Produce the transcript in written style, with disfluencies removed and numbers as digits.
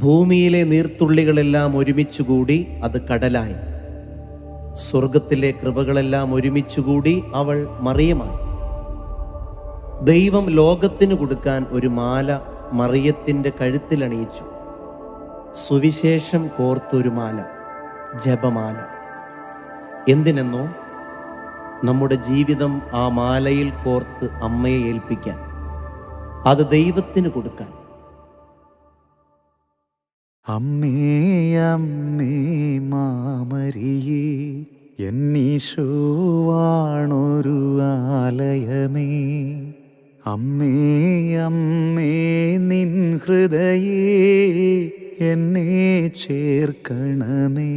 ഭൂമിയിലെ നീർത്തുള്ളികളെല്ലാം ഒരുമിച്ചുകൂടി അത് കടലായി. സ്വർഗത്തിലെ കൃപകളെല്ലാം ഒരുമിച്ചുകൂടി അവൾ മറിയമായി. ദൈവം ലോകത്തിന് കൊടുക്കാൻ ഒരു മാല മറിയത്തിൻ്റെ കഴുത്തിലണിയിച്ചു. സുവിശേഷം കോർത്തൊരു മാല, ജപമാല. എന്തിനെന്നോ, നമ്മുടെ ജീവിതം ആ മാലയിൽ കോർത്ത് അമ്മയെ ഏൽപ്പിക്കാൻ, അത് ദൈവത്തിന് കൊടുക്കാൻ. അമ്മേ അമ്മേ മാമരിയേ, എന്നീശോവാണൊരു ആലയമേ. അമ്മേ അമ്മേ നിൻ ഹൃദയേ എന്നെ ചേർക്കണമേ.